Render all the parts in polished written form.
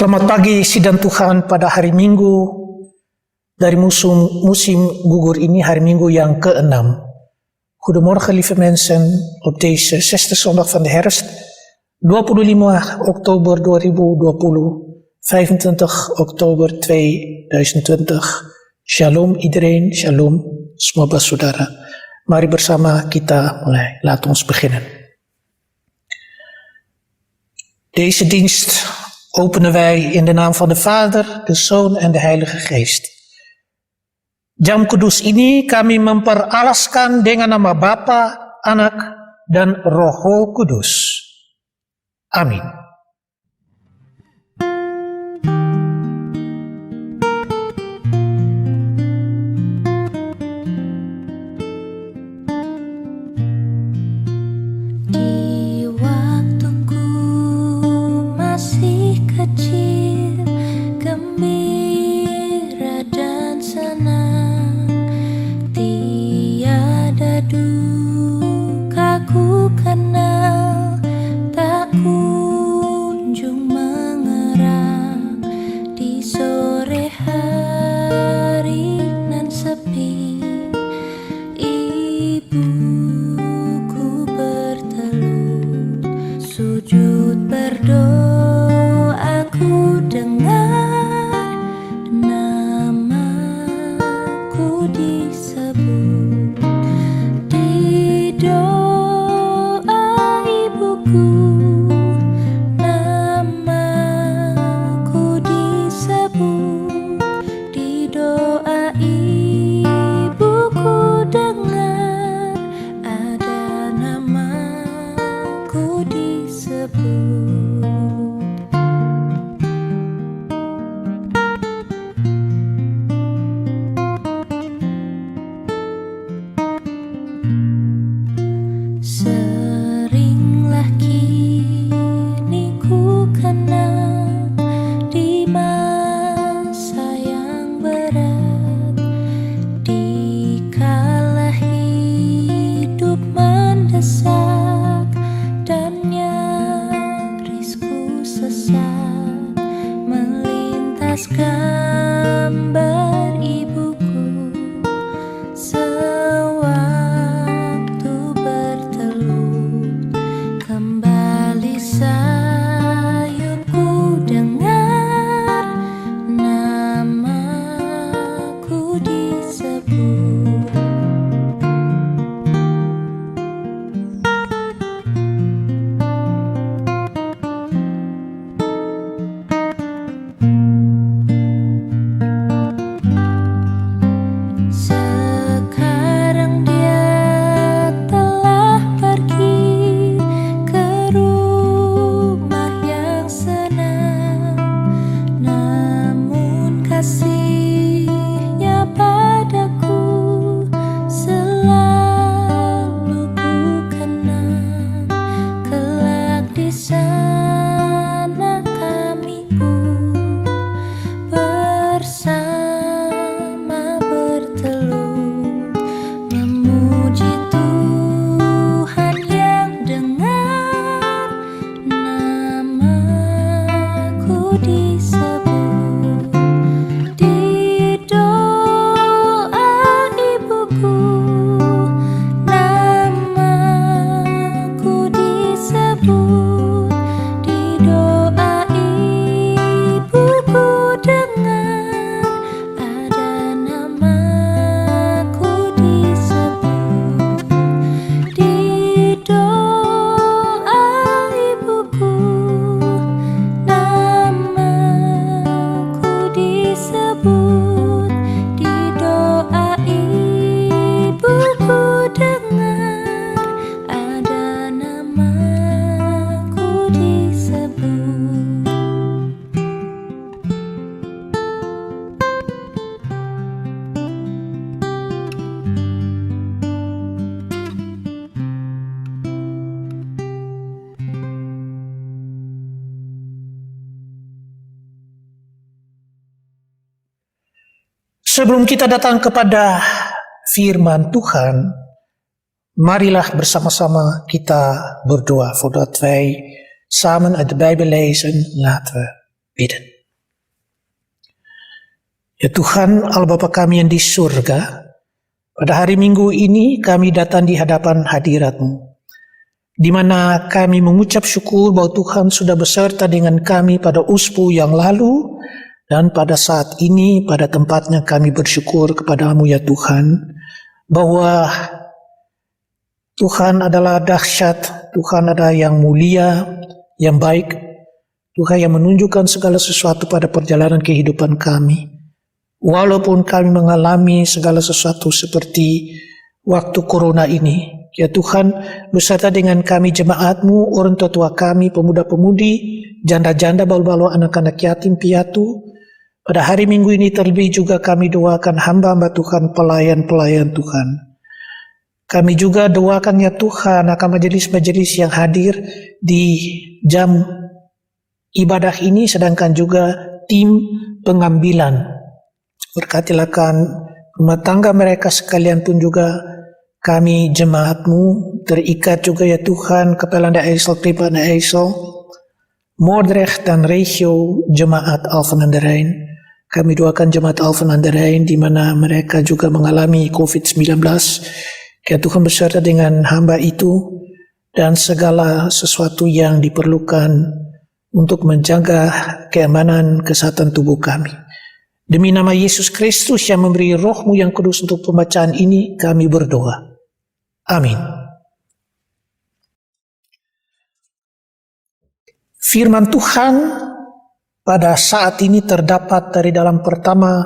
Selamat pagi sidang Tuhan pada hari Minggu dari musim gugur ini, hari Minggu yang ke-6. Goedemorgen lieve mensen op deze 6e zondag van de herfst, 25 oktober 2020, 25 oktober 2020. Shalom iedereen, shalom semua saudara. Mari bersama kita mulai. Laat ons beginnen. Deze dienst openen wij in de naam van de Vader, de Zoon en de Heilige Geest. Jam kudus ini kami memperalaskan dengan nama Bapa, Anak, dan Roh Kudus. Amin. Sebelum kita datang kepada firman Tuhan, marilah bersama-sama kita berdoa. Voordat wij samen uit de Bijbel lezen, laten we bidden. Ya Tuhan, Allah Bapa kami yang di surga, pada hari Minggu ini kami datang di hadapan hadirat-Mu, di mana kami mengucap syukur bahwa Tuhan sudah beserta dengan kami pada uspu yang lalu, dan pada saat ini pada tempatnya kami bersyukur kepada-Mu ya Tuhan, bahwa Tuhan adalah dahsyat, Tuhan adalah yang mulia, yang baik, Tuhan yang menunjukkan segala sesuatu pada perjalanan kehidupan kami. Walaupun kami mengalami segala sesuatu seperti waktu corona ini, ya Tuhan, beserta dengan kami jemaat-Mu, orang tua kami, pemuda-pemudi, janda-janda, balu-balu, anak-anak yatim piatu, pada hari Minggu ini terlebih juga kami doakan hamba-hamba Tuhan, pelayan-pelayan Tuhan. Kami juga doakan ya Tuhan akan majelis-majelis yang hadir di jam ibadah ini, sedangkan juga tim pengambilan. Berkatilah rumah tangga mereka sekalian pun juga kami jemaat-Mu terikat juga ya Tuhan, Kepala Eisel, Pribadi Eisel, Moordrecht dan Regio Jemaat Alphen aan de Rijn. Kami doakan Jemaat Alphen aan de Rijn di mana mereka juga mengalami COVID-19. Ya Tuhan beserta dengan hamba itu dan segala sesuatu yang diperlukan untuk menjaga keamanan kesehatan tubuh kami. Demi nama Yesus Kristus yang memberi Roh-Mu yang kudus untuk pembacaan ini, kami berdoa. Amin. Firman Tuhan pada saat ini terdapat dari dalam pertama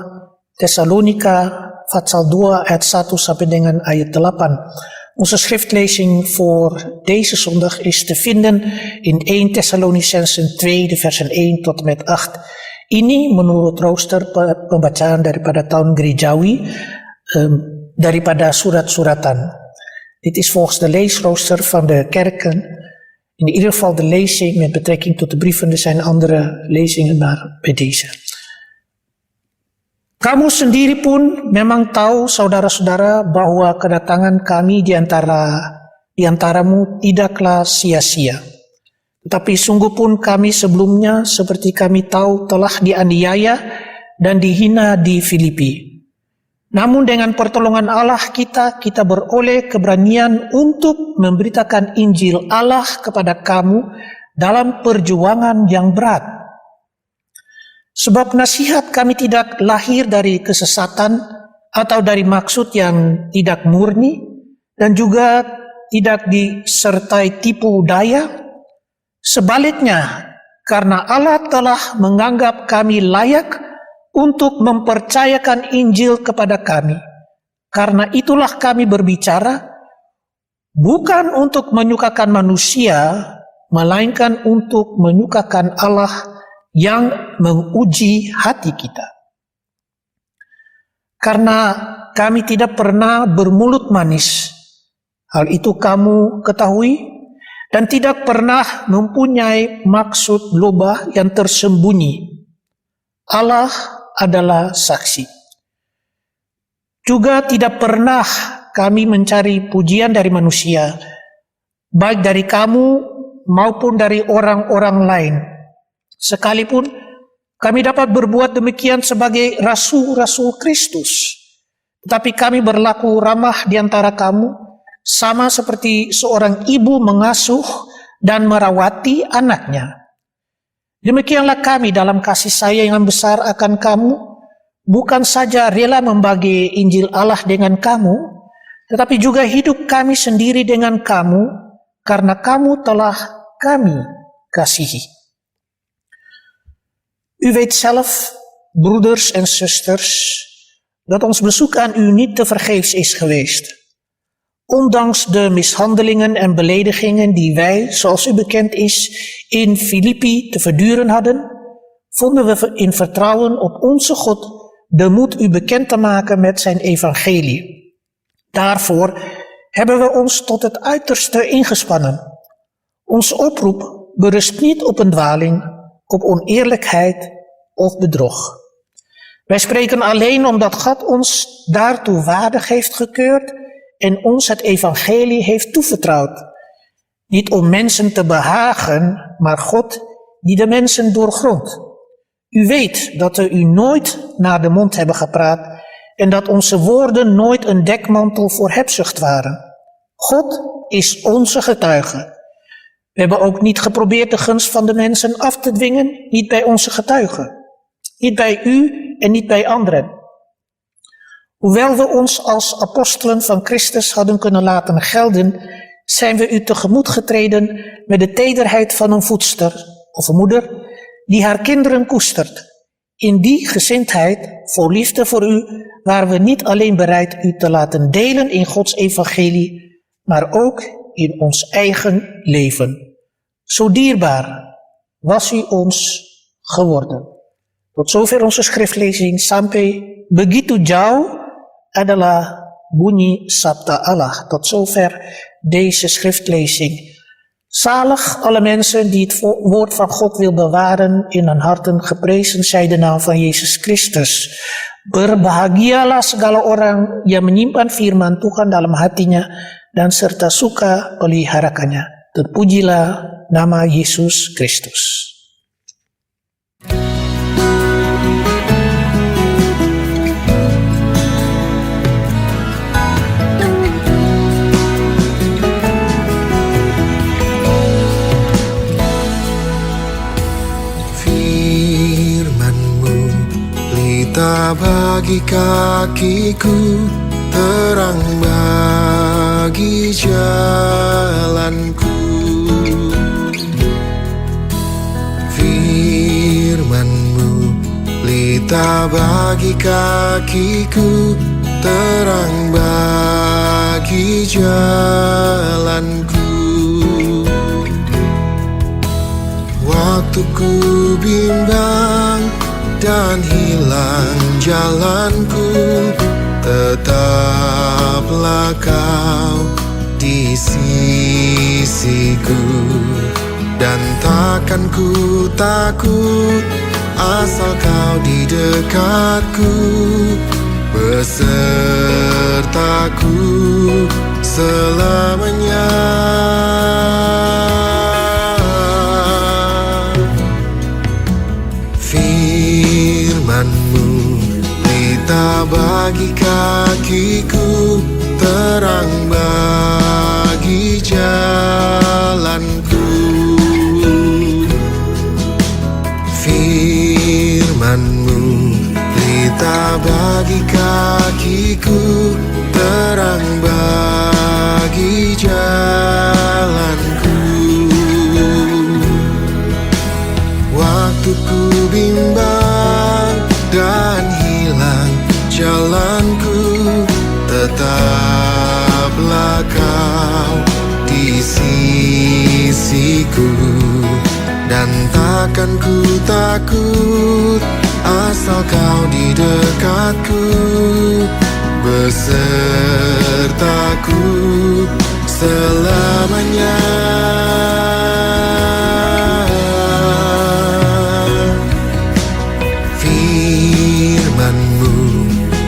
Tesalonika pasal 2 ayat 1 sampai dengan ayat 8. Onze schriftlezing voor deze zondag is te vinden in 1 Thessalonicensen 2 de versen 1 tot en met 8. Ini menurut rooster pembacaan daripada tahun gerejawi, daripada surat-suratan. Dit is volgens de leesrooster van de kerken, in ieder geval de lezing met betrekking tot de brieven. Er zijn andere lezingen, maar bij deze. Kamu sendiri pun memang tahu, saudara-saudara, bahwa kedatangan kami di antaramu tidaklah sia-sia. Tetapi sungguh pun kami sebelumnya, seperti kami tahu, telah dianiaya dan dihina di Filipi. Namun dengan pertolongan Allah kita beroleh keberanian untuk memberitakan Injil Allah kepada kamu dalam perjuangan yang berat. Sebab nasihat kami tidak lahir dari kesesatan atau dari maksud yang tidak murni dan juga tidak disertai tipu daya. Sebaliknya, karena Allah telah menganggap kami layak untuk mempercayakan Injil kepada kami. Karena itulah kami berbicara, bukan untuk menyukakan manusia, melainkan untuk menyukakan Allah yang menguji hati kita. Karena kami tidak pernah bermulut manis, hal itu kamu ketahui, dan tidak pernah mempunyai maksud loba yang tersembunyi. Allah adalah saksi. Juga tidak pernah kami mencari pujian dari manusia, baik dari kamu maupun dari orang-orang lain. Sekalipun kami dapat berbuat demikian sebagai rasul-rasul Kristus, tetapi kami berlaku ramah di antara kamu, sama seperti seorang ibu mengasuh dan merawati anaknya. Demikianlah kami dalam kasih sayang yang besar akan kamu, bukan saja rela membagi Injil Allah dengan kamu, tetapi juga hidup kami sendiri dengan kamu, karena kamu telah kami kasihi. U weet zelf, broeders en zusters, dat ons bezoek aan u niet tevergeefs is geweest. Ondanks de mishandelingen en beledigingen die wij, zoals u bekend is, in Filippi te verduren hadden, vonden we in vertrouwen op onze God de moed u bekend te maken met zijn evangelie. Daarvoor hebben we ons tot het uiterste ingespannen. Onze oproep berust niet op een dwaling, op oneerlijkheid of bedrog. Wij spreken alleen omdat God ons daartoe waardig heeft gekeurd en ons het evangelie heeft toevertrouwd. Niet om mensen te behagen, maar God die de mensen doorgrondt. U weet dat we u nooit naar de mond hebben gepraat en dat onze woorden nooit een dekmantel voor hebzucht waren. God is onze getuige. We hebben ook niet geprobeerd de gunst van de mensen af te dwingen, niet bij onze getuigen, niet bij u en niet bij anderen. Hoewel we ons als apostelen van Christus hadden kunnen laten gelden, zijn we u tegemoet getreden met de tederheid van een voedster of een moeder die haar kinderen koestert. In die gezindheid, vol liefde voor u, waren we niet alleen bereid u te laten delen in Gods evangelie, maar ook in ons eigen leven. Zo dierbaar was u ons geworden. Tot zover onze schriftlezing. Sampai begitu jauh adalah bunyi sabda Allah. Tot zover deze schriftlezing. Zalig alle mensen die het woord van God wil bewaren in hun harten, geprezen zij de naam van Yesus Christus. Berbahagialah segala orang yang menyimpan firman Tuhan dalam hatinya dan serta suka peliharakannya. Terpujilah nama Yesus Kristus. Bagi kakiku, terang bagi jalanku. Firman-Mu pelita bagi kakiku, terang bagi jalanku. Waktu ku bimbang dan hilang jalanku, tetaplah Kau di sisiku. Dan takkan ku takut asal Kau di dekatku, besertaku selamanya. Firman-Mu pelita bagi kakiku, terang bagi jalanku. Firman-Mu pelita bagi kakiku, terang bagi jalanku. Waktu ku bimbang dan hilang jalanku, tetaplah Kau di sisiku. Dan takkan ku takut asal Kau di dekatku, besertaku selamanya. Firman-Mu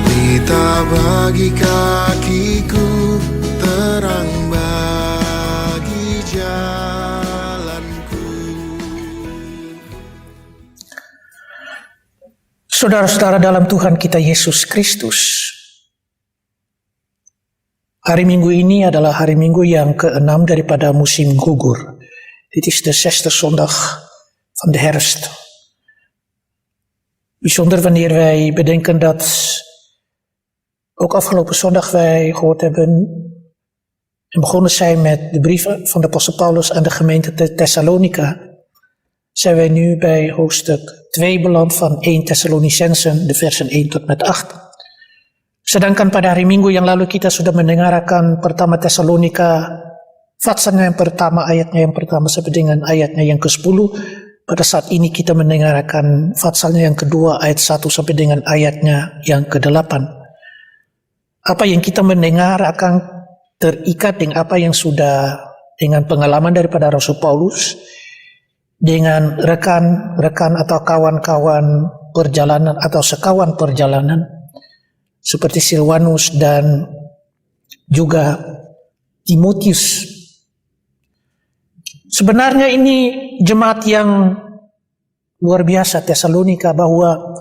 pelita bagi kakiku, terang bagi jalanku. Saudara-saudara dalam Tuhan kita Yesus Kristus, hari Minggu ini adalah hari Minggu yang ke-6 daripada musim gugur. Dit is de 6e zondag van de herfst. Bijzonder wanneer wij bedenken dat ook afgelopen zondag wij gehoord hebben en begonnen zijn met de brieven van de apostel Paulus aan de gemeente Thessalonica, zijn wij nu bij hoofdstuk 2 beland van 1 Thessalonicensen, de versen 1 tot met 8. Sedangkan pada hari Minggu yang lalu kita sudah mendengarkan pertama Thessalonika, fatsalnya yang pertama, ayatnya yang pertama sampai dengan ayatnya yang ke-10. Pada saat ini kita mendengarkan fatsalnya yang kedua, ayat 1 sampai dengan ayatnya yang ke-8. Apa yang kita mendengar akan terikat dengan apa yang sudah, dengan pengalaman daripada Rasul Paulus, dengan rekan-rekan atau kawan-kawan perjalanan atau sekawan perjalanan, seperti Silwanus dan juga Timotius. Sebenarnya ini jemaat yang luar biasa Tesalonika, bahwa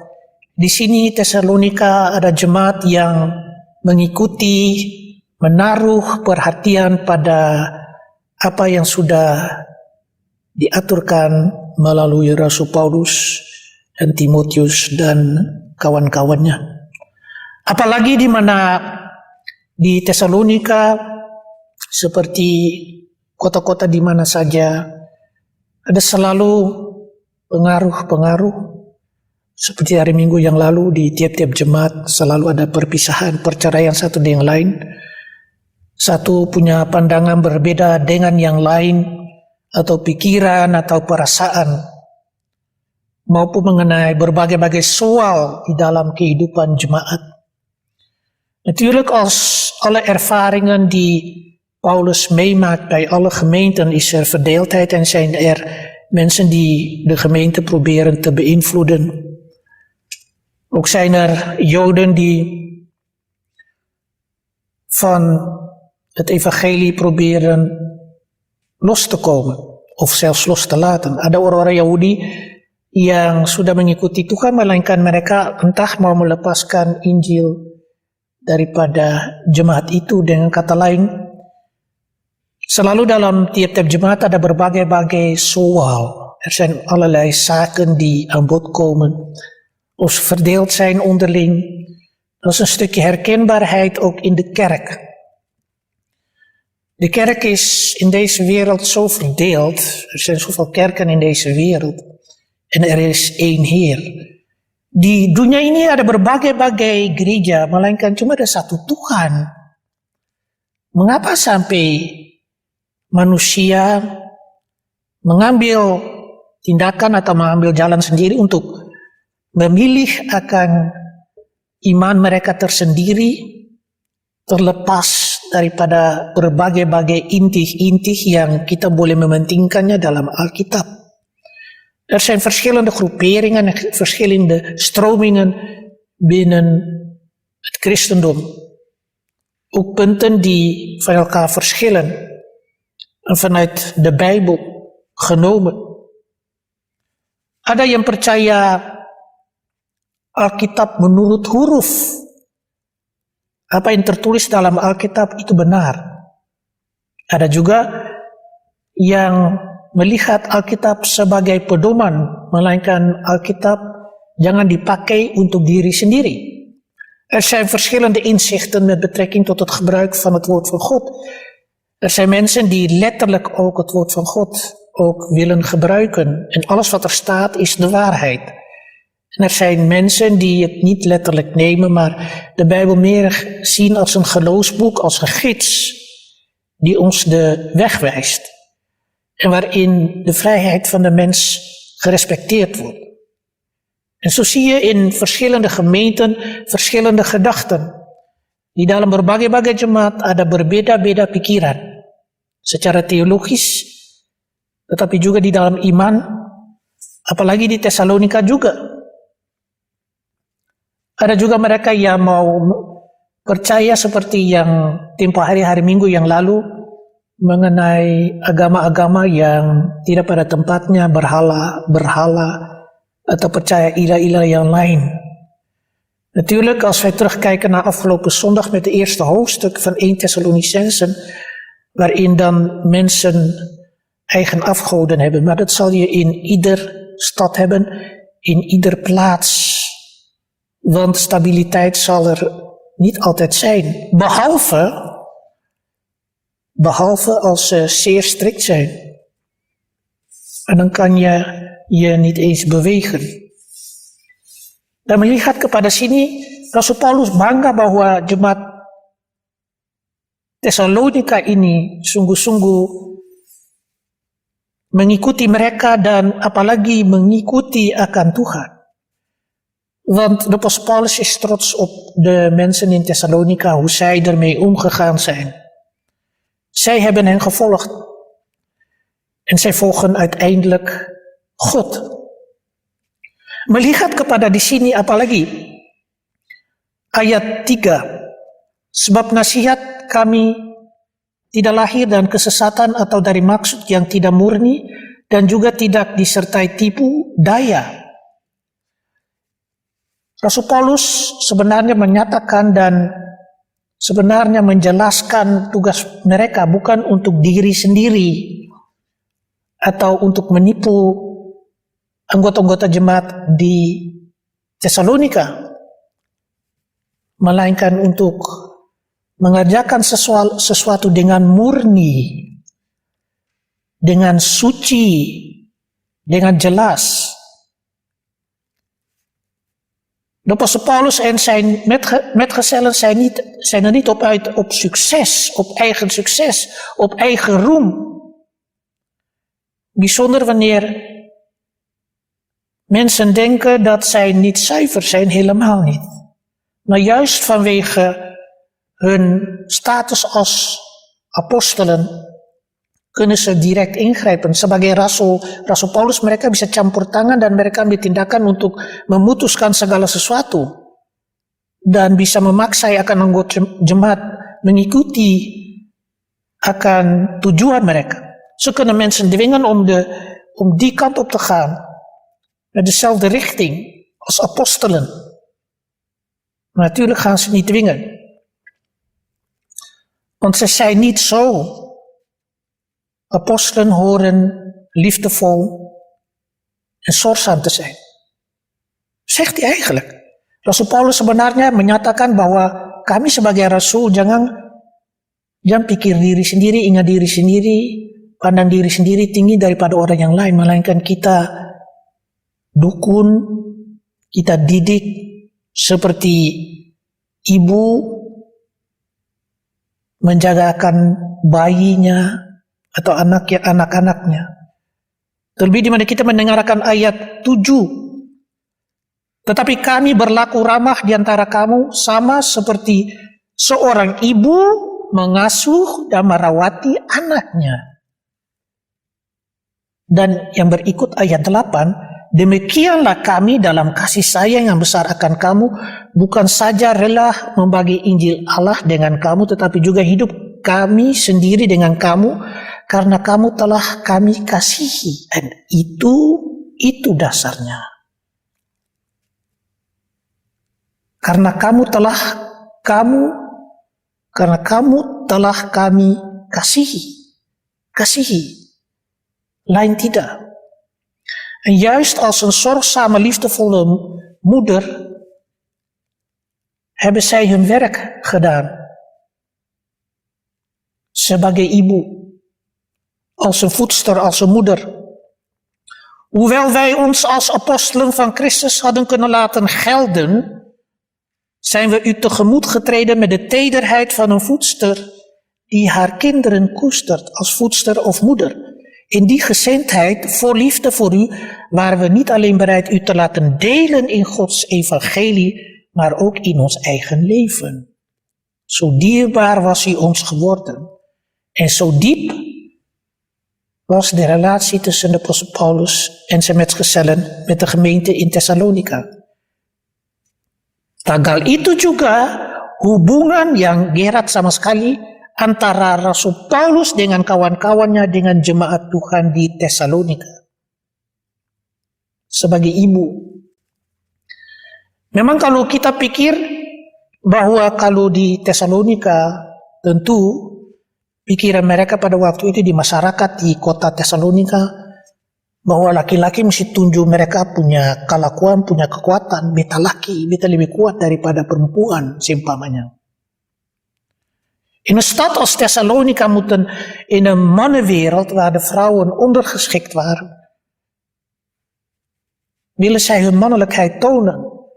di sini Tesalonika ada jemaat yang mengikuti, menaruh perhatian pada apa yang sudah diaturkan melalui Rasul Paulus dan Timotius dan kawan-kawannya. Apalagi di mana di Tesalonika, seperti kota-kota di mana saja, ada selalu pengaruh-pengaruh. Seperti hari Minggu yang lalu, di tiap-tiap jemaat selalu ada perpisahan, perceraian satu dengan lain. Satu punya pandangan berbeda dengan yang lain, atau pikiran atau perasaan, maupun mengenai berbagai-bagai soal di dalam kehidupan jemaat. Natuurlijk als alle ervaringen die Paulus meemaakt bij alle gemeenten, is er verdeeldheid en zijn er mensen die de gemeente proberen te beïnvloeden. Ook zijn er Joden die van het evangelie proberen los te komen of zelfs los te laten. Ada orang-orang Yahudi yang sudah mengikuti Tuhan, melainkan mereka entah mau melepaskan Injil daripada jemaat itu. Dengan kata lain, selalu dalam tiap-tiap jemaat ada berbagai-bagai soal. Er zijn allerlei zaken die aan bod komen, of ze verdeeld zijn onderling. Dat is een stukje herkenbaarheid ook in de kerk. De kerk is in deze wereld zo verdeeld. Er zijn zoveel kerken in deze wereld. En er is één Heer. Di dunia ini ada berbagai-bagai gereja, melainkan cuma ada satu Tuhan. Mengapa sampai manusia mengambil tindakan atau mengambil jalan sendiri untuk memilih akan iman mereka tersendiri, terlepas daripada berbagai-bagai intih-intih yang kita boleh mementingkannya dalam Alkitab. Er zijn verschillende groeperingen en verschillende stromingen binnen het christendom. Ook punten die van elkaar verschillen en vanuit de Bijbel genomen. Ada yang percaya Alkitab menurut huruf. Apa yang tertulis dalam Alkitab itu benar. Ada juga yang melihat Alkitab sebagai pedoman, melainkan Alkitab jangan dipakai untuk diri sendiri. Er zijn verschillende inzichten met betrekking tot het gebruik van het woord van God. Er zijn mensen die letterlijk ook het woord van God ook willen gebruiken. En alles wat er staat is de waarheid. En er zijn mensen die het niet letterlijk nemen, maar de Bijbel meer zien als een geloofsboek, als een gids die ons de weg wijst. En waarin de vrijheid van de mens gerespecteerd wordt. En zo zie je in verschillende gemeenten verschillende gedachten. Di dalam berbagai-bagai jemaat ada berbeda-beda pikiran. Secara teologis, tetapi juga di dalam iman, apalagi di Tesalonika juga. Ada juga mereka yang mau percaya seperti yang tempo hari-hari Minggu yang lalu, mengenai agama-agama yang tidak pada tempatnya, berhala, atau percaya ilah-ilah yang lain. Natuurlijk, als wij terugkijken naar afgelopen zondag met de eerste hoofdstuk van 1 Thessalonicensen, waarin dan mensen eigen afgoden hebben, maar dat zal je in ieder stad hebben, in ieder plaats. Want stabiliteit zal er niet altijd zijn, behalve als ze zeer strikt zijn. En dan kan je niet eens bewegen. Dan melihat kepada sini, Rasul Paulus bangga bahwa jemaat Tesalonika ini sungguh-sungguh mengikuti mereka dan apalagi mengikuti akan Tuhan. Want de apostel Paulus is trots op de mensen in Thessalonica, hoe zij ermee omgegaan zijn. Zij hebben hen gevolgd. En zij volgen uiteindelijk God. Melihat kepada di sini apalagi ayat 3. Sebab nasihat kami tidak lahir dan kesesatan atau dari maksud yang tidak murni, dan juga tidak disertai tipu daya. Rasul Paulus sebenarnya menyatakan dan sebenarnya menjelaskan tugas mereka bukan untuk diri sendiri atau untuk menipu anggota-anggota jemaat di Tesalonika, melainkan untuk mengerjakan sesuatu dengan murni, dengan suci, dengan jelas. De apostel Paulus en zijn metgezellen zijn er niet op uit op succes, op eigen succes, op eigen roem. Bijzonder wanneer mensen denken dat zij niet zuiver zijn, helemaal niet. Maar juist vanwege hun status als apostelen kunnen ze direct ingrijpen. Sebagai Rasul Paulus, mereka bisa campur tangan dan mereka ambil tindakan untuk memutuskan segala sesuatu. Dan bisa memaksa akan anggota jemaat mengikuti akan tujuan mereka. Ze kunnen mensen dwingen om die kant op te gaan. Naar dezelfde richting als apostelen. Maar natuurlijk gaan ze niet dwingen. Want ze zijn niet zo. Apostelen horen liefdevol en zorgzaam te zijn. Zegt hij eigenlijk. Rasul Paulus sebenarnya menyatakan bahwa kami sebagai rasul jangan pikir diri sendiri, ingat diri sendiri, pandang diri sendiri tinggi daripada orang yang lain, melainkan kita dukun, kita didik seperti ibu menjagakan bayinya atau anak-anaknya. Terlebih di mana kita mendengarkan ayat 7. Tetapi kami berlaku ramah di antara kamu sama seperti seorang ibu mengasuh dan merawati anaknya. Dan yang berikut ayat 8, demikianlah kami dalam kasih sayang yang besar akan kamu, bukan saja rela membagi Injil Allah dengan kamu, tetapi juga hidup kami sendiri dengan kamu, karena kamu telah kami kasihi. Dan itu dasarnya. Karena kamu telah kami kasihi. Lain tidak. En juist als een zorgzame, liefdevolle moeder hebben zij hun werk gedaan. Sebagai ibu, als een voedster, als een moeder. Hoewel wij ons als apostelen van Christus hadden kunnen laten gelden, zijn we u tegemoet getreden met de tederheid van een voedster die haar kinderen koestert als voedster of moeder. In die gezindheid, voor liefde voor u, waren we niet alleen bereid u te laten delen in Gods evangelie, maar ook in ons eigen leven. Zo dierbaar was u ons geworden. En zo diep was de relatie tussen de apostel Paulus en zijn metgezellen met de gemeente in Thessalonica. Tagal itu juga hubungan yang erat sama sekali antara Rasul Paulus dengan kawan-kawannya dengan jemaat Tuhan di Tesalonika. Sebagai ibu. Memang kalau kita pikir bahwa kalau di Tesalonika, tentu pikiran mereka pada waktu itu di masyarakat di kota Tesalonika, bahwa laki-laki mesti tunjuk mereka punya kelakuan, punya kekuatan, beta laki, beta lebih kuat daripada perempuan, seumpamanya. In een stad als Thessalonica moeten in een mannenwereld waar de vrouwen ondergeschikt waren, willen zij hun mannelijkheid tonen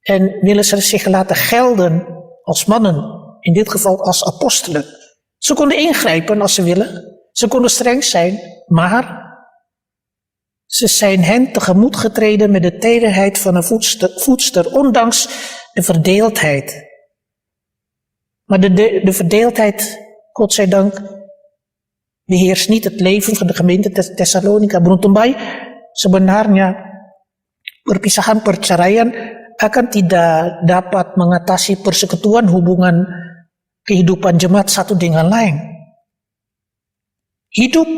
en willen ze zich laten gelden als mannen, in dit geval als apostelen. Ze konden ingrijpen als ze willen, ze konden streng zijn, maar ze zijn hen tegemoet getreden met de tederheid van een voedster, ondanks de verdeeldheid. Maar de verdeeldheid, godzijdank, beheerst niet het leven van de gemeente Thessalonica. Beruntung baik, sebenarnya perpisahan perceraian akan tidak dapat mengatasi persekutuan hubungan kehidupan jemaat satu dengan lain. Hidup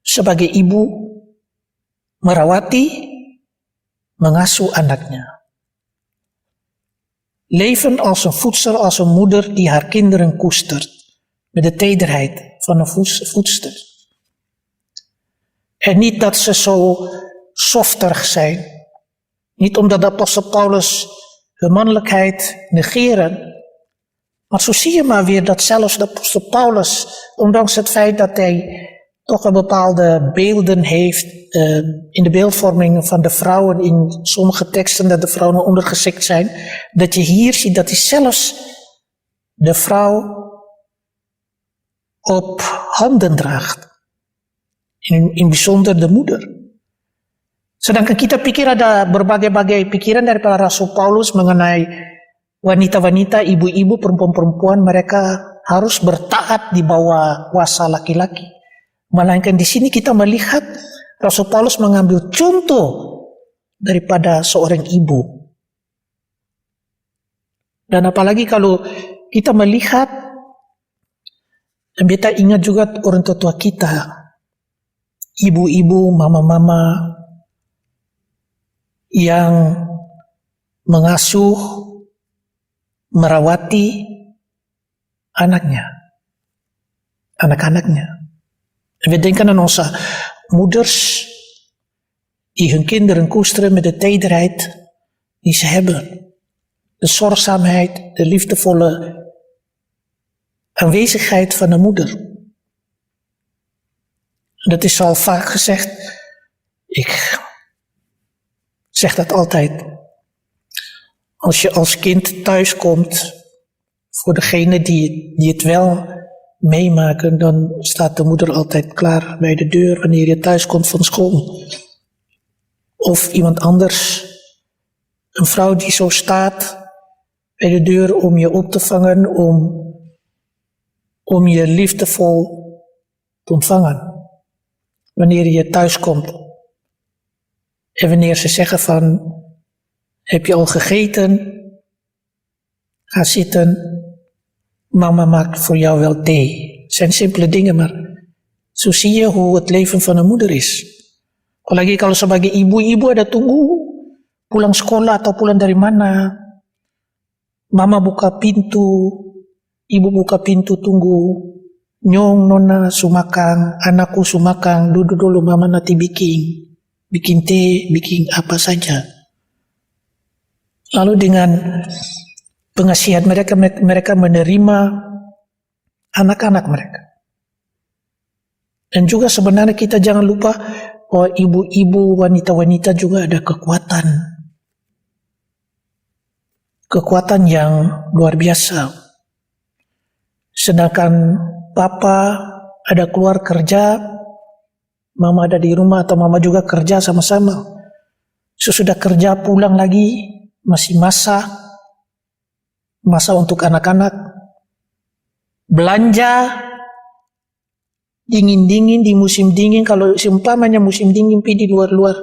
sebagai ibu merawati, mengasuh anaknya. Leven als een voedster, als een moeder die haar kinderen koestert, met de tederheid van een voedster. En niet dat ze zo softerig zijn. Niet omdat de apostel Paulus hun mannelijkheid negeren. Maar zo zie je maar weer dat zelfs de apostel Paulus, ondanks het feit dat hij toch een bepaalde beelden heeft in de beeldvorming van de vrouwen, in sommige teksten dat de vrouwen ondergeschikt zijn, dat je hier ziet dat hij zelfs de vrouw op handen draagt. In bijzonder de moeder. Sedangkan kita pikir ada berbagai-bagai pikiran daripada Rasul Paulus mengenai wanita-wanita, ibu-ibu, perempuan-perempuan, mereka harus bertaat di bawah kuasa laki-laki. Melainkan di sini kita melihat Rasul Paulus mengambil contoh daripada seorang ibu. Dan apalagi kalau kita melihat, dan kita ingat juga orang tua kita, ibu-ibu, mama-mama yang mengasuh, merawati anaknya, anak-anaknya. En we denken aan onze moeders die hun kinderen koesteren met de tederheid die ze hebben. De zorgzaamheid, de liefdevolle aanwezigheid van een moeder. En dat is al vaak gezegd. Ik zeg dat altijd. Als je als kind thuis komt, voor degene die het wel meemaken, dan staat de moeder altijd klaar bij de deur wanneer je thuis komt van school. Of iemand anders, een vrouw die zo staat bij de deur om je op te vangen, om je liefdevol te ontvangen. Wanneer je thuis komt. En wanneer ze zeggen van, heb je al gegeten? Ga zitten. Mama maakt voor jou wel thee. Het zijn simpele dingen, maar zo zie je hoe het leven van een moeder is. Apalagi kalau sebagai ibu-ibu ada tunggu pulang sekolah atau pulang dari mana. Mama buka pintu, ibu buka pintu tunggu. Nyong, nona, sumakang, anakku sumakang, duduk dulu mama nanti bikin teh, bikin apa saja. Lalu dengan pengasihan mereka menerima anak-anak mereka. Dan juga sebenarnya kita jangan lupa bahwa ibu-ibu, wanita-wanita juga ada kekuatan. Kekuatan yang luar biasa. Sedangkan papa ada keluar kerja, mama ada di rumah atau mama juga kerja sama-sama. Sesudah kerja pulang lagi, masih masa untuk anak-anak, belanja dingin-dingin di musim dingin. Kalau seumpamanya musim dingin di luar-luar,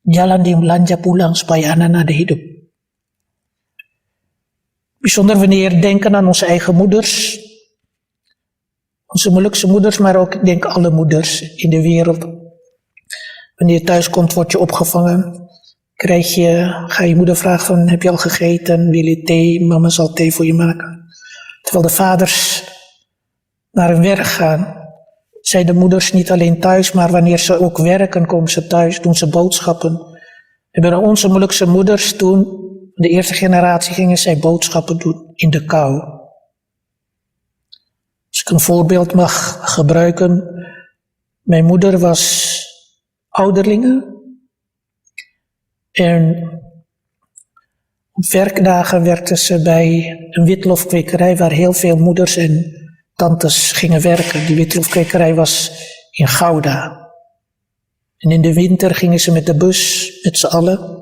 jalan di belanja pulang supaya anak-anak ada hidup. Bijzonder wanneer we denken aan onze eigen moeders, onze moeilijkste moeders, maar ook denk alle moeders in de wereld. Wanneer je thuis komt, word je opgevangen. Ga je moeder vragen van, heb je al gegeten? Wil je thee? Mama zal thee voor je maken. Terwijl de vaders naar hun werk gaan, zijn de moeders niet alleen thuis, maar wanneer ze ook werken, komen ze thuis, doen ze boodschappen. En bij onze moeilijkste moeders toen, de eerste generatie, gingen zij boodschappen doen in de kou. Als ik een voorbeeld mag gebruiken, mijn moeder was ouderlinge. En op werkdagen werkte ze bij een witlofkwekerij waar heel veel moeders en tantes gingen werken. Die witlofkwekerij was in Gouda. En in de winter gingen ze met de bus, met z'n allen.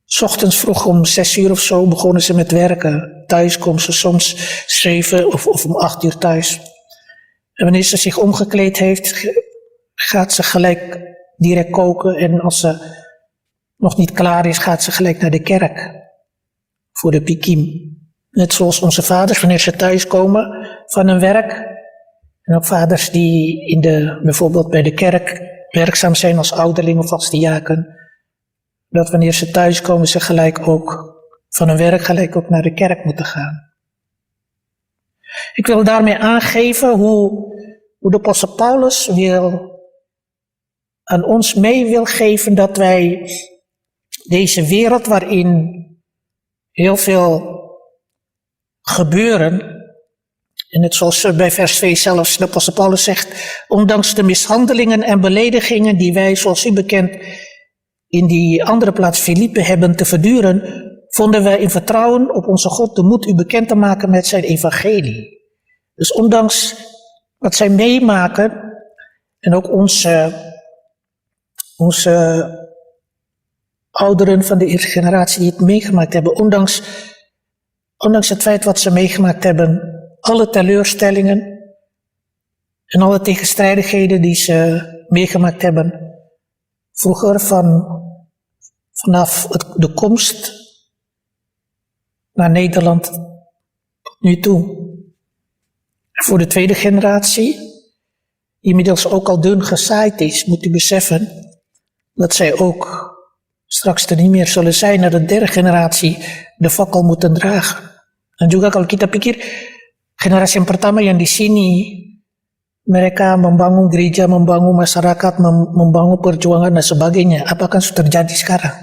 's Ochtends vroeg om 6 uur of zo begonnen ze met werken. Thuis komen ze soms 7 of om 8 uur thuis. En wanneer ze zich omgekleed heeft, gaat ze gelijk direct koken. En als ze nog niet klaar is, gaat ze gelijk naar de kerk. Voor de pikiem. Net zoals onze vaders, wanneer ze thuis komen van hun werk, En ook vaders die bijvoorbeeld bij de kerk werkzaam zijn als ouderling of als diaken. Dat wanneer ze thuiskomen, ze gelijk ook van hun werk gelijk ook naar de kerk moeten gaan. Ik wil daarmee aangeven hoe de apostel Paulus aan ons mee wil geven dat wij deze wereld waarin heel veel gebeuren, en het zoals bij vers 2 zelfs de apostel Paulus zegt, ondanks de mishandelingen en beledigingen die wij, zoals u bekend, in die andere plaats Filippe hebben te verduren, vonden wij in vertrouwen op onze God de moed u bekend te maken met zijn evangelie. Dus ondanks wat zij meemaken, en ook onze ouderen van de eerste generatie die het meegemaakt hebben, ondanks het feit wat ze meegemaakt hebben, alle teleurstellingen en alle tegenstrijdigheden die ze meegemaakt hebben, vroeger vanaf de komst naar Nederland tot nu toe. Voor de tweede generatie, die inmiddels ook al dun gezaaid is, moet u beseffen dat zij ook straks er niet meer zullen zijn, naar de derde generatie de fakkel moeten dragen. Dan juga kalau kita pikir generasi yang pertama yang di sini mereka membangun gereja, membangun masyarakat, membangun perjuangan dan sebagainya, apakah sudah terjadi sekarang?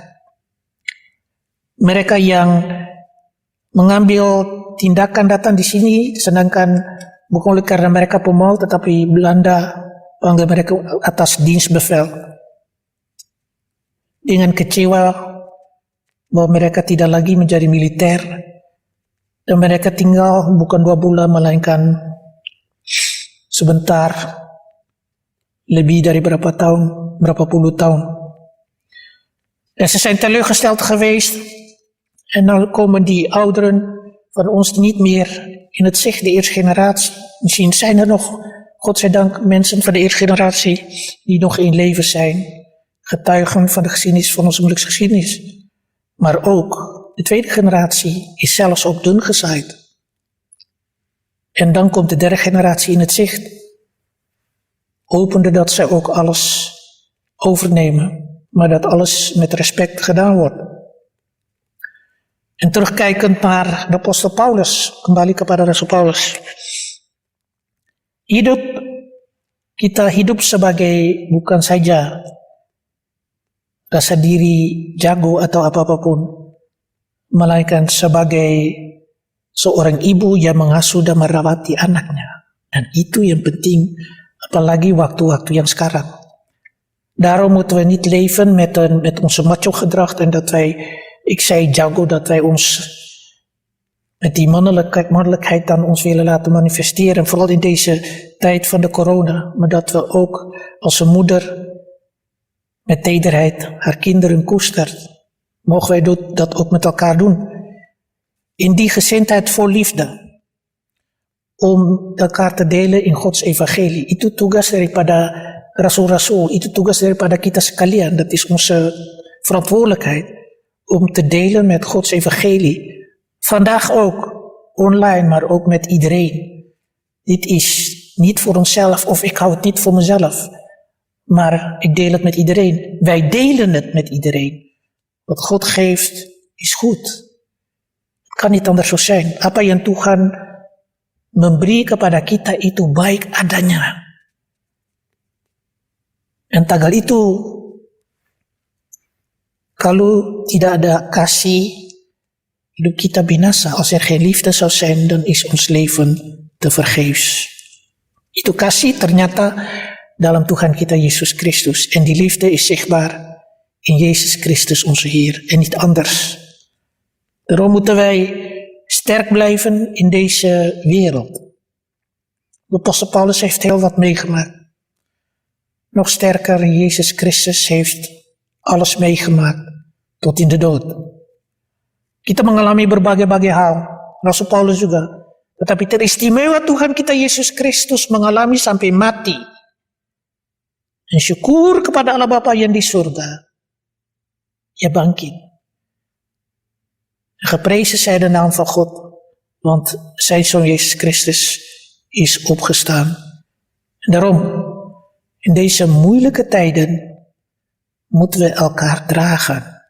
Mereka yang mengambil tindakan datang di sini, sedangkan bukan oleh karena mereka pemaul, tetapi Belanda panggil mereka atas dienstbevel. Dengan kecewa bahwa mereka tidak lagi menjadi militer, dan mereka tinggal bukan 2 bulan, melainkan sebentar, lebih dari berapa puluh tahun. En ze zijn teleurgesteld geweest, en dan komen die ouderen van ons niet meer in het zicht, de eerste generatie. Misschien zijn er nog, godzijdank, mensen van de eerste generatie die nog in leven zijn, getuigen van de geschiedenis, van onze geschiedenis. Maar ook de tweede generatie is zelfs ook dun gezaaid. En dan komt de derde generatie in het zicht, hopende dat zij ook alles overnemen, maar dat alles met respect gedaan wordt. En terugkijkend naar de apostel Paulus, kembali kepada Rasul Paulus. Kita hidup sebagai bukan saja rasa diri jago atau apapun, melainkan sebagai seorang ibu yang mengasuh dan merawati anaknya. Dan itu yang penting, apalagi waktu-waktu yang sekarang. Daarom moeten we niet leven met onze macho gedrag en dat wij, ik zei jago, dat wij ons met die mannelijkheid dan ons willen laten manifesteren. Vooral in deze tijd van de corona. Maar dat we ook als een moeder met tederheid haar kinderen koestert. Mogen wij dat ook met elkaar doen. In die gezindheid vol liefde. Om elkaar te delen in Gods evangelie. Itu tugas daripada rasul-rasul. Itu tugas daripada kita sekalian. Dat is onze verantwoordelijkheid. Om te delen met Gods evangelie. Vandaag ook online, maar ook met iedereen. Dit is niet voor onszelf of ik hou het niet voor mezelf. Maar ik deel het met iedereen. Wij delen het met iedereen. Wat God geeft is goed. Het kan niet anders zo zijn. Apa yang Tuhan memberi kepada kita itu baik adanya. En tagal itu, kalau tidak ada kasih, hidup kita binasa. Als er geen liefde zou zijn, dan is ons leven tevergeefs. Itu kasih ternyata dalam Tuhan kita Yesus Kristus. En die liefde is zichtbaar in Jezus Christus onze Heer en niet anders. Daarom moeten wij sterk blijven in deze wereld. De apostel Paulus heeft heel wat meegemaakt. Nog sterker, Jezus Christus heeft alles meegemaakt tot in de dood. Kita mengalami berbagai-bagai hal. Rasul Paulus juga. Tetapi teristimewa Tuhan kita Yesus Kristus mengalami sampai mati. En syukur kepada Allah Bapa yang di surga. Ia bangkit. Geprezen zij de naam van God, want zijn Zoon Jezus Christus is opgestaan Daarom, in deze moeilijke tijden moeten we elkaar dragen.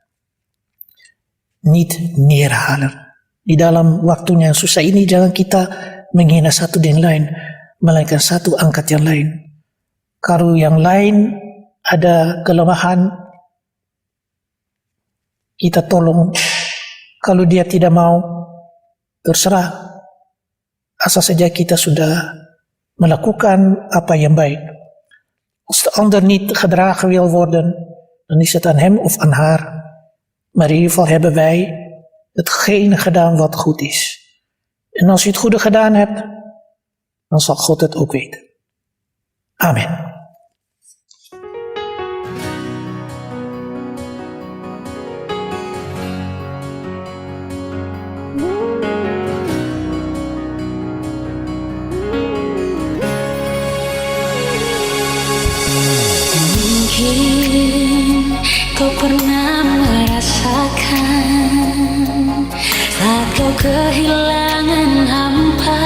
Niet neerhalen. Di dalam waktunya yang susah ini jangan kita menghina satu dan lain, melainkan satu angkat yang lain. Kalau yang lain ada kelemahan, kita tolong. Kalau dia tidak mau, terserah. Asal saja kita sudah melakukan apa yang baik. Als de ander niet gedragen wil worden, dan is het aan hem of aan haar. Maar in ieder geval hebben wij hetgene gedaan wat goed is. En als je het goede gedaan hebt, dan zal God het ook weten. Amen. Mungkin kau pernah merasakan saat kau kehilangan hampa,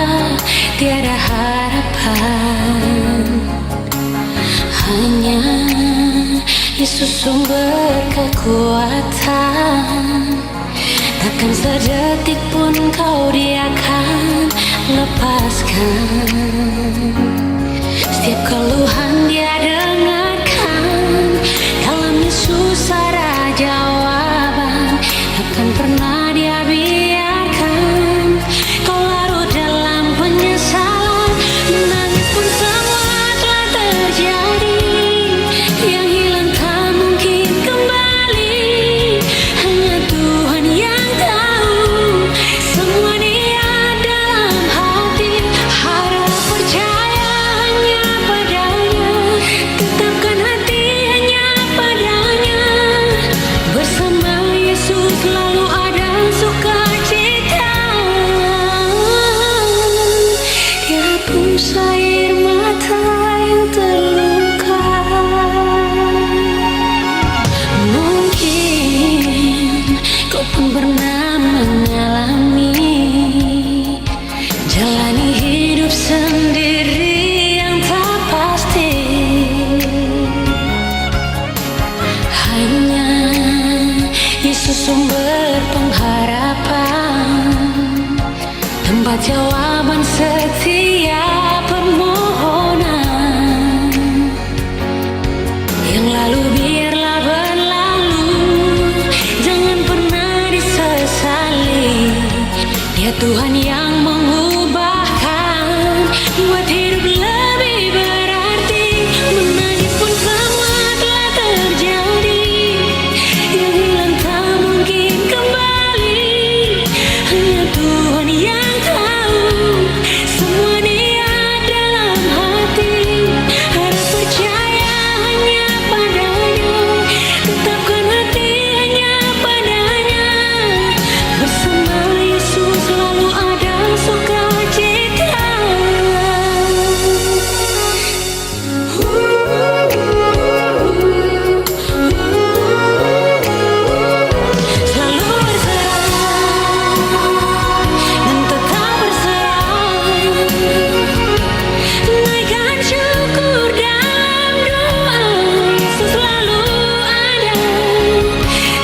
tiada harapan. Hanya Yesus sumber kekuatan. Takkan sedetik pun kau Dia akan lepaskan. Setiap keluhan Dia dengarkan, dalam Yesus ada jawaban. Takkan pernah Dia biarkan kau larut dalam penyesalan. Menangis pun semua telah terjadi, yang hilang tak mungkin kembali. Hanya Tuhan yang tahu semua Dia dalam hati. Harap percaya hanya padanya, tetapkan hati hanya padanya. Bersama Yesus selalu ada sukacita. Dia hapus air mata yang terluka. Mungkin kau pun pernah mengalami jalani hidup sendiri yang tak pasti. Hanya Yesus sumber pengharapan, tempat jawaban setiap permohonan. Yang lalu biarlah berlalu, jangan pernah disesali. Dia Tuhan yang mengubahkan, buat hidup lebih berarti. Menangis pun semua telah terjadi, yang hilang tak mungkin kembali. Hanya Tuhan yang tahu semua Dia dalam hati. Harap percaya hanya padanya, tetapkan hati hanya padanya. Bersama Yesus selalu ada sukacita. Selalu berserah dan tetap berserah. Naikkan syukur dalam doa, Yesus selalu ada.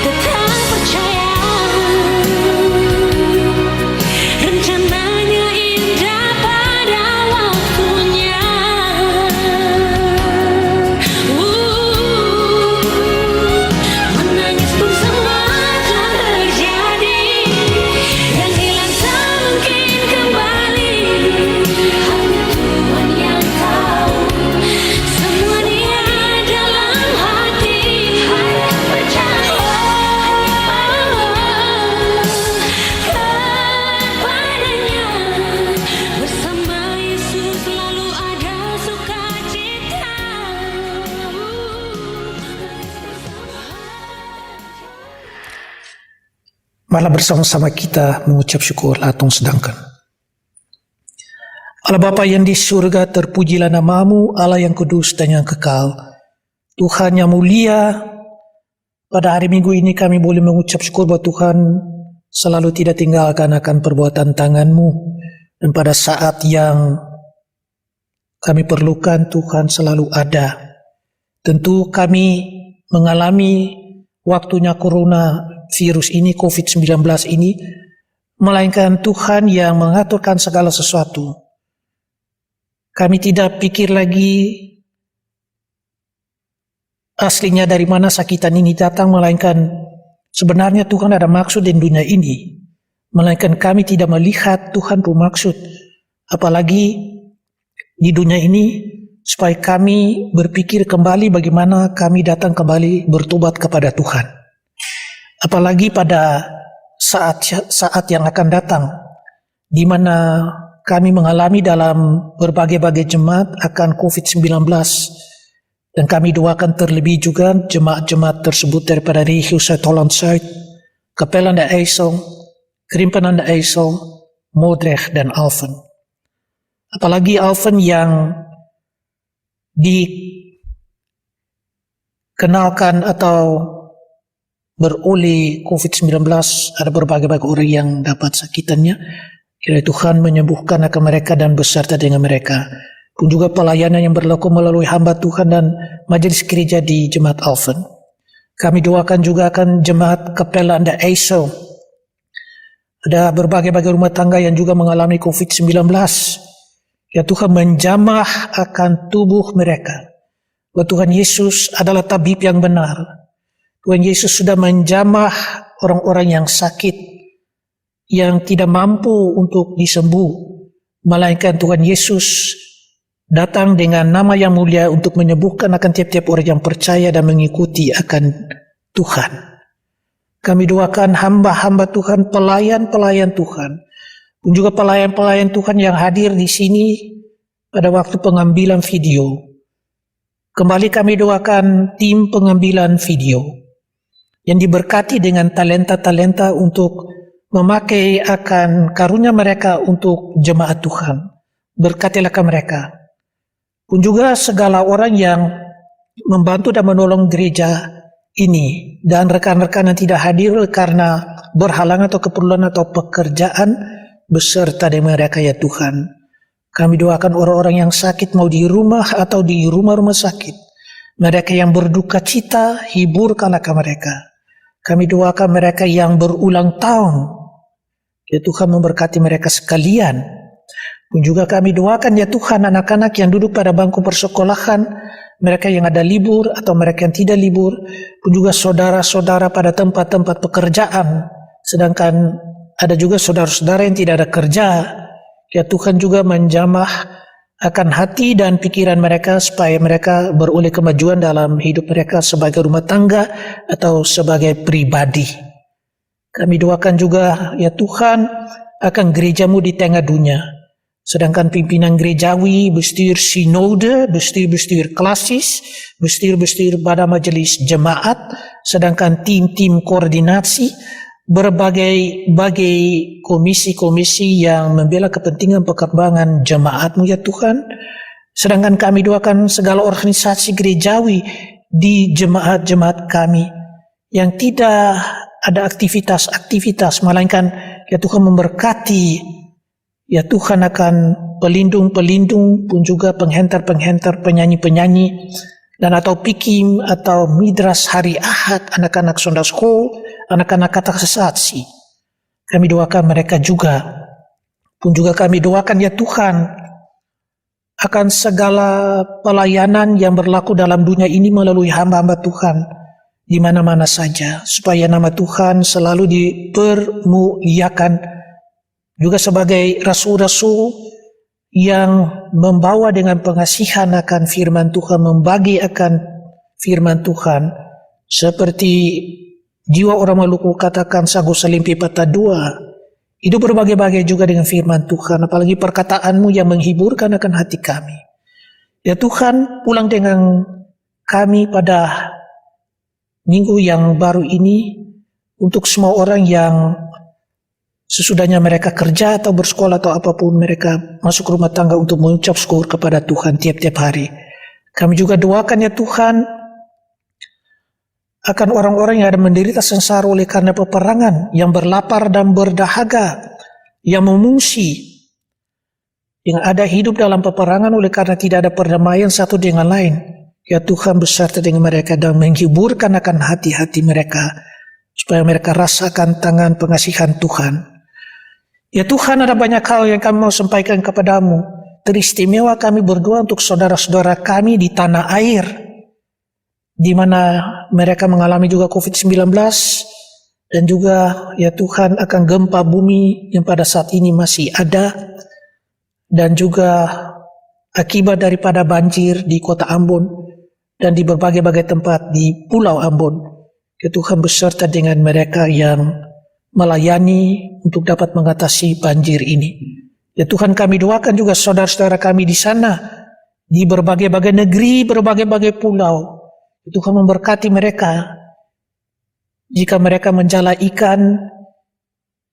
Tetap percaya, rencananya indah pada waktunya. Menangis pun semua telah terjadi, yang hilang tak mungkin kembali. Hanya Tuhan yang tahu semua Dia dalam hati. Harap percaya padanya. Bersama Yesus selalu ada sukacita. Malah bersama-sama kita mengucap syukur latung sedangkan. Allah Bapa yang di surga, terpujilah namamu, Allah yang kudus dan yang kekal. Tuhan yang mulia, pada hari Minggu ini kami boleh mengucap syukur bahwa Tuhan selalu tidak tinggalkan akan perbuatan tangan-Mu. Dan pada saat yang Kami perlukan Tuhan selalu ada. Tentu kami mengalami waktunya corona virus ini, COVID-19 ini, melainkan Tuhan yang mengaturkan segala sesuatu. Kami tidak pikir lagi aslinya dari mana sakitan ini datang, melainkan sebenarnya Tuhan ada maksud di dunia ini. Melainkan kami tidak melihat Tuhan bermaksud, apalagi di dunia ini, supaya kami berpikir kembali bagaimana kami datang kembali bertobat kepada Tuhan. Apalagi pada saat yang akan datang, di mana kami mengalami dalam berbagai-bagai jemaat akan COVID-19, dan kami doakan terlebih juga jemaat-jemaat tersebut daripada Rihuset Holland Zuid, Kapellen de IJssel, Krimpen de IJssel, Moordrecht, dan Alphen. Apalagi Alphen yang dikenalkan atau beroleh COVID-19, ada berbagai-bagai orang yang dapat sakitannya. Kiranya Tuhan menyembuhkan akan mereka dan beserta dengan mereka. Pun juga pelayanan yang berlaku melalui hamba Tuhan dan majelis gereja di Jemaat Alphen. Kami doakan juga akan Jemaat Kapellen de IJssel. Ada berbagai-bagai rumah tangga yang juga mengalami COVID-19. Ya Tuhan menjamah akan tubuh mereka. Bahwa Tuhan Yesus adalah tabib yang benar. Tuhan Yesus sudah menjamah orang-orang yang sakit, yang tidak mampu untuk disembuh. Melainkan Tuhan Yesus datang dengan nama yang mulia untuk menyembuhkan akan tiap-tiap orang yang percaya dan mengikuti akan Tuhan. Kami doakan hamba-hamba Tuhan, pelayan-pelayan Tuhan, dan juga pelayan-pelayan Tuhan yang hadir di sini pada waktu pengambilan video. Kembali kami doakan tim pengambilan video yang diberkati dengan talenta-talenta untuk memakai akan karunia mereka untuk jemaat Tuhan. Berkatilah mereka. Pun juga segala orang yang membantu dan menolong gereja ini, dan rekan-rekan yang tidak hadir karena berhalangan atau keperluan atau pekerjaan, beserta dengan mereka ya Tuhan. Kami doakan orang-orang yang sakit mau di rumah atau di rumah-rumah sakit. Mereka yang berduka cita, hiburkanlah mereka. Kami doakan mereka yang berulang tahun, ya Tuhan memberkati mereka sekalian. Pun juga kami doakan ya Tuhan anak-anak yang duduk pada bangku persekolahan, mereka yang ada libur atau mereka yang tidak libur, pun juga saudara-saudara pada tempat-tempat pekerjaan, sedangkan ada juga saudara-saudara yang tidak ada kerja. Ya Tuhan juga menjamah akan hati dan pikiran mereka supaya mereka beroleh kemajuan dalam hidup mereka sebagai rumah tangga atau sebagai pribadi. Kami doakan juga ya Tuhan akan gerejamu di tengah dunia. Sedangkan pimpinan gerejawi, bestuur sinode, bestuur klasis, bestuur pada majelis jemaat, sedangkan tim-tim koordinasi, berbagai komisi-komisi yang membela kepentingan perkembangan jemaatmu ya Tuhan. Sedangkan kami doakan segala organisasi gerejawi di jemaat-jemaat kami yang tidak ada aktivitas-aktivitas, melainkan ya Tuhan memberkati. Ya Tuhan akan pelindung-pelindung, pun juga penghentar-penghentar, penyanyi-penyanyi, dan atau pikim atau midras hari Ahad, anak-anak Sunday School, anak-anak kata sesaksi. Kami doakan mereka juga. Pun juga kami doakan ya Tuhan akan segala pelayanan yang berlaku dalam dunia ini melalui hamba-hamba Tuhan di mana-mana saja, supaya nama Tuhan selalu dipermuliakan. Juga sebagai rasul-rasul yang membawa dengan pengasihan akan firman Tuhan, membagi akan firman Tuhan. Seperti jiwa orang Maluku katakan Sago Salimpi Patah 2. Itu berbagai-bagai juga dengan firman Tuhan. Apalagi perkataanmu yang menghiburkan akan hati kami. Ya Tuhan, pulang dengan kami pada minggu yang baru ini. Untuk semua orang yang sesudahnya mereka kerja atau bersekolah atau apapun, mereka masuk rumah tangga untuk mengucap syukur kepada Tuhan tiap-tiap hari. Kami juga doakan ya Tuhan akan orang-orang yang ada menderita sengsara oleh karena peperangan, yang berlapar dan berdahaga, yang mengungsi, yang ada hidup dalam peperangan oleh karena tidak ada perdamaian satu dengan lain. Ya Tuhan beserta dengan mereka dan menghiburkan akan hati-hati mereka, supaya mereka rasakan tangan pengasihan Tuhan. Ya Tuhan, ada banyak hal yang kami mau sampaikan kepadamu. Teristimewa kami berdoa untuk saudara-saudara kami di tanah air, di mana mereka mengalami juga COVID-19, dan juga ya Tuhan akan gempa bumi yang pada saat ini masih ada, dan juga akibat daripada banjir di kota Ambon dan di berbagai-bagai tempat di Pulau Ambon. Ya Tuhan beserta dengan mereka yang melayani untuk dapat mengatasi banjir ini. Ya Tuhan, kami doakan juga saudara-saudara kami di sana, di berbagai-bagai negeri, berbagai-bagai pulau. Ya Tuhan memberkati mereka. Jika mereka menjala ikan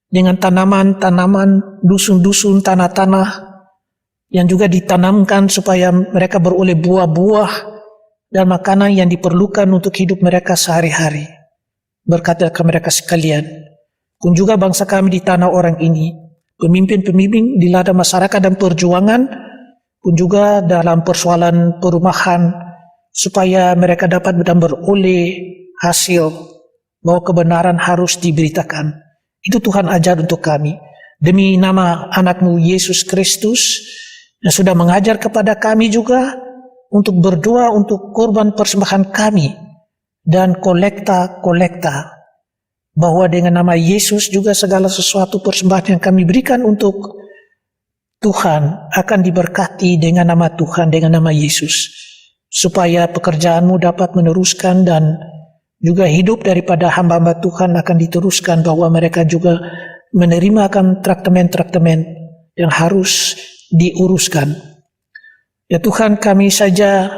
dengan tanaman-tanaman, dusun-dusun, tanah-tanah yang juga ditanamkan supaya mereka beroleh buah-buah dan makanan yang diperlukan untuk hidup mereka sehari-hari. Berkatilah mereka sekalian. Pun juga bangsa kami di tanah orang ini, pemimpin-pemimpin di ladang masyarakat dan perjuangan, pun juga dalam persoalan perumahan, supaya mereka dapat dan beroleh hasil, bahwa kebenaran harus diberitakan. Itu Tuhan ajar untuk kami. Demi nama anak-Mu Yesus Kristus, yang sudah mengajar kepada kami juga, untuk berdoa untuk korban persembahan kami, dan kolekta, bahwa dengan nama Yesus juga segala sesuatu persembahan yang kami berikan untuk Tuhan akan diberkati dengan nama Tuhan, dengan nama Yesus, supaya pekerjaanmu dapat meneruskan dan juga hidup daripada hamba-hamba Tuhan akan diteruskan, bahwa mereka juga menerima akan traktemen-traktemen yang harus diuruskan. Ya Tuhan, kami saja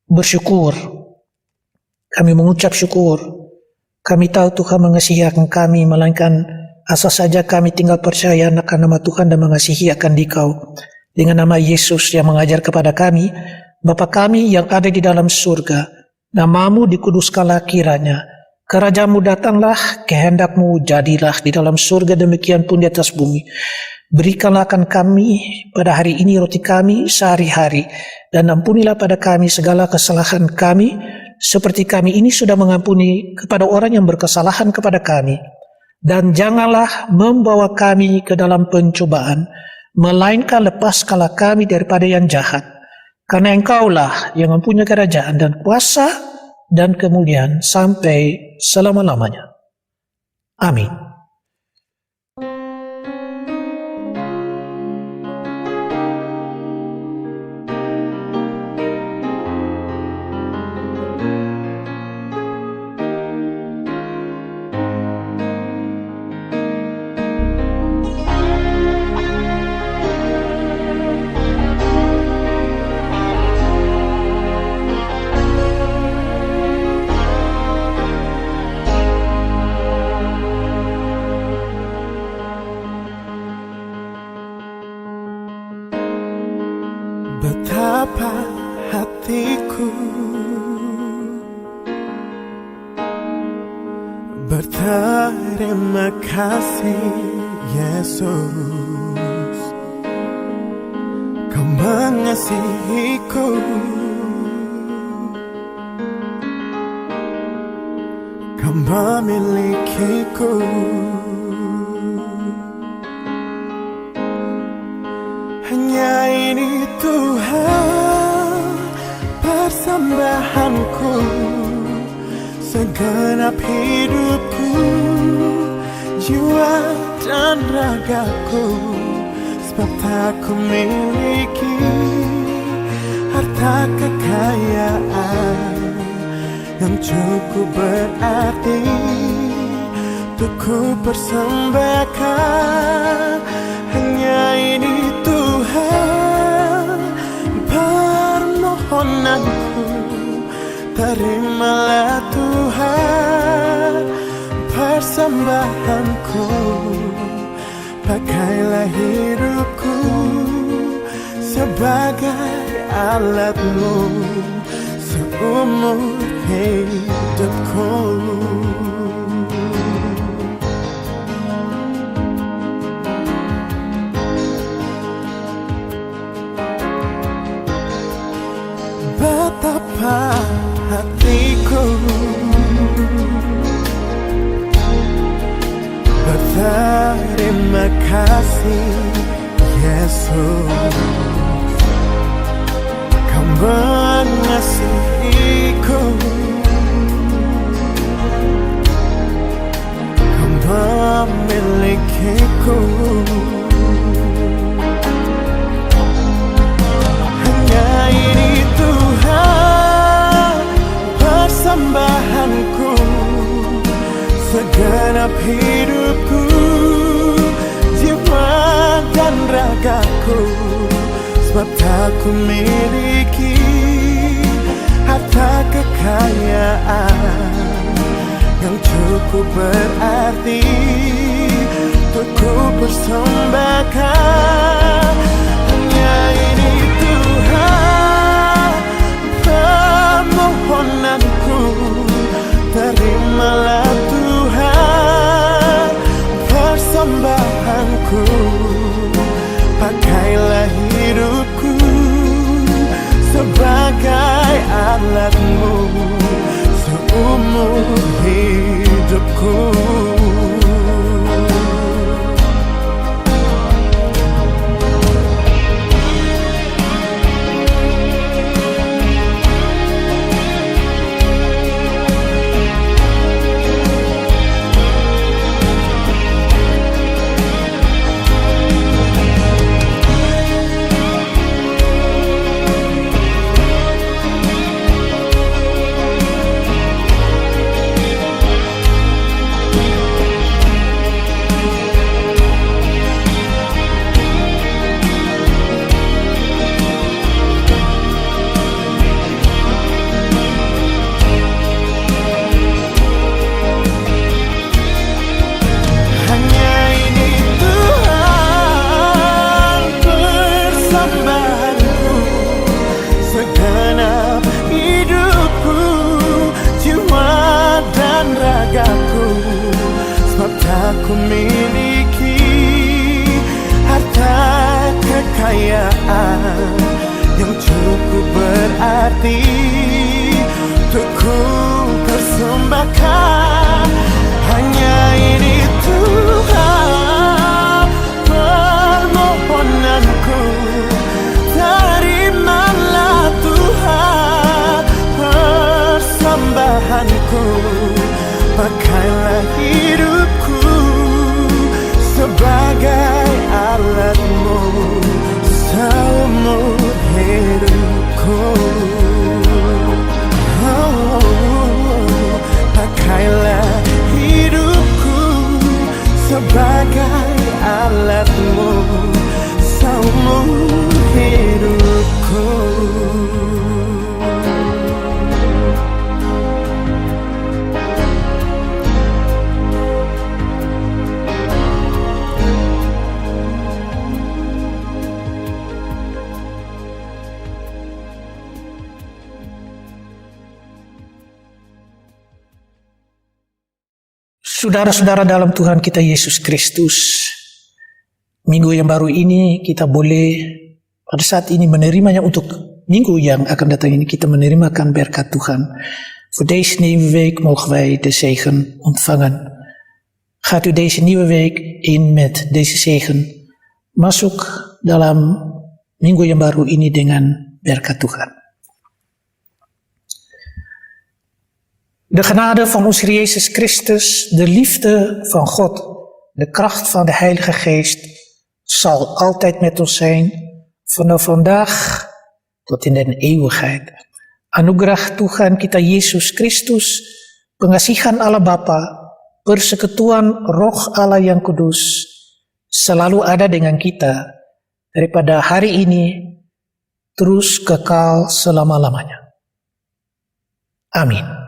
bersyukur, kami mengucap syukur. Kami tahu Tuhan mengasihi akan kami, melainkan asal saja kami tinggal percaya akan nama Tuhan dan mengasihi akan Dikau. Dengan nama Yesus yang mengajar kepada kami, Bapa kami yang ada di dalam surga, nama-Mu dikuduskanlah kiranya. Kerajaan-Mu datanglah, kehendak-Mu jadilah di dalam surga demikian pun di atas bumi. Berikanlah akan kami pada hari ini roti kami sehari-hari, dan ampunilah pada kami segala kesalahan kami, seperti kami ini sudah mengampuni kepada orang yang berkesalahan kepada kami. Dan janganlah membawa kami ke dalam pencobaan, melainkan lepaskanlah kami daripada yang jahat. Karena Engkaulah yang mempunyai kerajaan dan kuasa dan kemuliaan sampai selama-lamanya. Amin. Betapa hatiku berterima kasih Yesus, Kau mengasihiku, Kau memilikiku. Hanya ini Tuhan persembahanku, segenap hidupku, jiwa dan ragaku. Sebab tak ku miliki harta kekayaan yang cukup berarti untuk ku persembahkan. Hanya ini Tuhan permohonanku, terimalah Tuhan persembahanku. Pakailah hidupku sebagai alat-Mu seumur hidupku. betapa hatiku berterima kasih Yesus, Kau mengasihiku, Kau memilikiku. Hanya ini Tuhan persembahanku, segenap hidupku, jiwa dan ragaku. Sebab tak ku miliki harta kekayaan yang cukup berarti untuk ku persembahkan. Hanya ini Tuhan permohonanku, terimalah Tuhan persembahanku. Pakailah hidupku sebagai alat-Mu seumur hidupku. Ku miliki harta kekayaan yang cukup berarti untuk ku persembahkan. Hanya ini Tuhan permohonanku, terimalah Tuhan persembahanku. Pakailah hidupku sebagai alat-Mu seumur hidupku. Pakailah hidupku sebagai alat-Mu seumur hidupku. Saudara-saudara dalam Tuhan kita Yesus Kristus, minggu yang baru ini kita boleh pada saat ini menerimanya. Untuk minggu yang akan datang ini kita menerimakan berkat Tuhan. Voor deze nieuwe week mogen wij de zegen ontvangen. Gaat u deze nieuwe week in met deze zegen. Masuk dalam minggu yang baru ini dengan berkat Tuhan. De genade van onze Heer Jezus Christus, de liefde van God, de kracht van de Heilige Geest zal altijd met ons zijn, vanaf vandaag tot in de eeuwigheid. Anugerah Tuhan kita Yesus Kristus, pengasihan Allah Bapa, persekutuan Roh Allah yang Kudus, selalu ada dengan kita daripada hari ini terus kekal selama-lamanya. Amin.